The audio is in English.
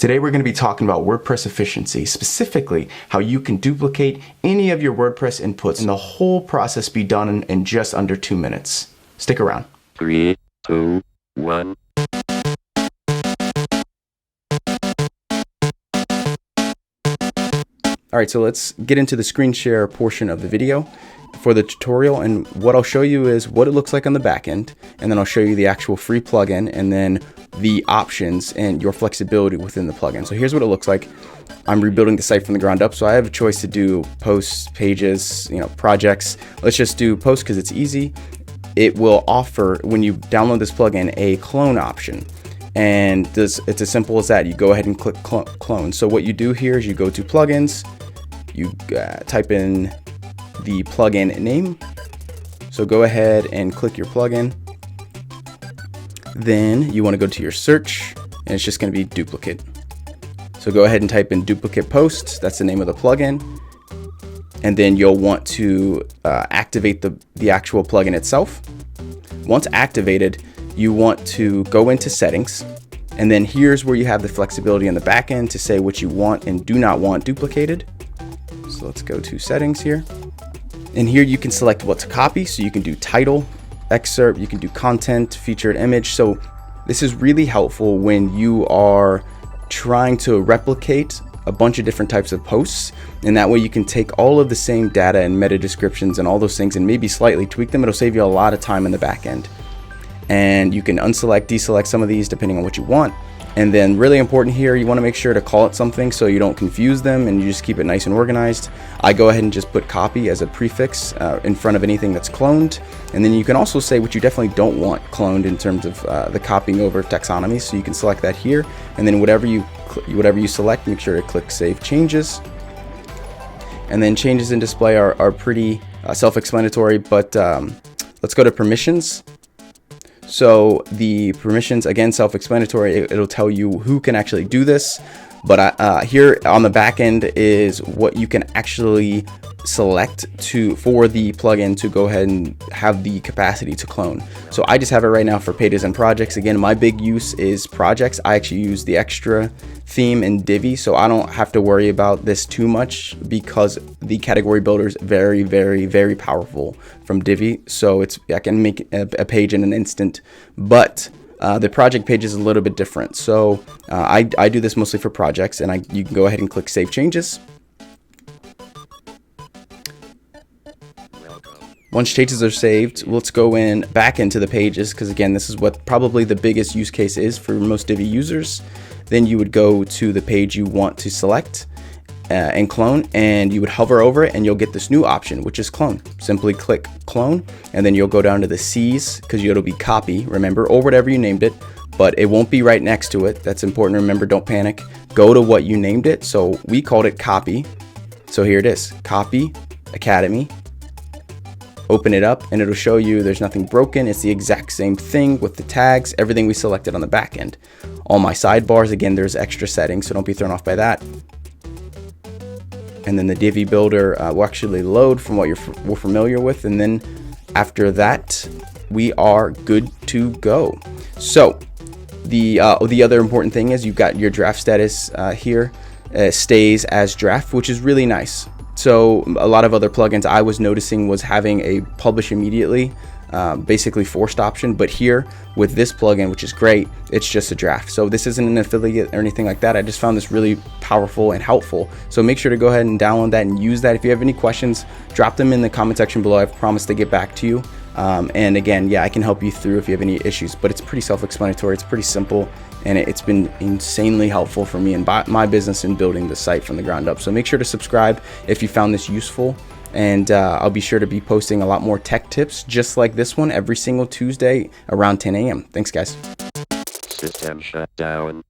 Today we're going to be talking about WordPress efficiency, specifically how you can duplicate any of your WordPress inputs and the whole process be done in just under 2 minutes. Stick around. 3, 2, 1. All right, so let's get into the screen share portion of the video for the tutorial, and what I'll show you is what it looks like on the back end, and then I'll show you the actual free plugin and then the options and your flexibility within the plugin. So here's what it looks like. I'm rebuilding the site from the ground up, so I have a choice to do posts, pages, projects. Let's just do posts because it's easy. It will offer, when you download this plugin, a clone option. And it's as simple as that. You go ahead and click clone. So what you do here is you go to plugins, you type in the plugin name. So go ahead and click your plugin. Then you want to go to your search, and it's just going to be duplicate. So go ahead and type in duplicate post. That's the name of the plugin. And then you'll want to activate the actual plugin itself. Once activated, you want to go into settings, and then here's where you have the flexibility on the back end to say what you want and do not want duplicated. So let's go to settings here, and here you can select what to copy. So you can do title, excerpt, you can do content, featured image. So this is really helpful when you are trying to replicate a bunch of different types of posts, and that way you can take all of the same data and meta descriptions and all those things and maybe slightly tweak them. It'll save you a lot of time in the back end. And you can unselect, deselect some of these depending on what you want. And then really important here, you want to make sure to call it something so you don't confuse them and you just keep it nice and organized. I go ahead and just put copy as a prefix in front of anything that's cloned. And then you can also say what you definitely don't want cloned in terms of the copying over taxonomy. So you can select that here, and then whatever you select, make sure to click Save Changes. And then changes in display are pretty self-explanatory, but let's go to permissions. So the permissions, again, self-explanatory. It'll tell you who can actually do this. But here on the back end is what you can actually select for the plugin to go ahead and have the capacity to clone. So I just have it right now for pages and projects. Again, my big use is projects. I actually use the extra theme in Divi, so I don't have to worry about this too much because the category builder is very, very, very powerful from Divi. So I can make a page in an instant, but the project page is a little bit different. So I do this mostly for projects, and you can go ahead and click Save Changes. Once changes are saved, let's go back into the pages, because again, this is what probably the biggest use case is for most Divi users. Then you would go to the page you want to select and clone, and you would hover over it and you'll get this new option, which is clone. Simply click clone, and then you'll go down to the C's, because it'll be copy, remember, or whatever you named it, but it won't be right next to it. That's important to remember, don't panic. Go to what you named it. So we called it copy. So here it is, copy academy. Open it up and it'll show you there's nothing broken. It's the exact same thing with the tags, everything we selected on the back end. All my sidebars, again, there's extra settings, so don't be thrown off by that. And then the Divi builder will actually load from what we're familiar with. And then after that, we are good to go. So the other important thing is you've got your draft status here. Stays as draft, which is really nice. So a lot of other plugins I was noticing was having a publish immediately, basically forced option, but here with this plugin, which is great, it's just a draft. So this isn't an affiliate or anything like that. I just found this really powerful and helpful. So make sure to go ahead and download that and use that. If you have any questions, drop them in the comment section below. I've promised to get back to you. And again, yeah, I can help you through if you have any issues, but it's pretty self-explanatory. It's pretty simple, and it's been insanely helpful for me and my business in building the site from the ground up. So make sure to subscribe if you found this useful, and I'll be sure to be posting a lot more tech tips just like this one every single Tuesday around 10 a.m. Thanks, guys. System shut down.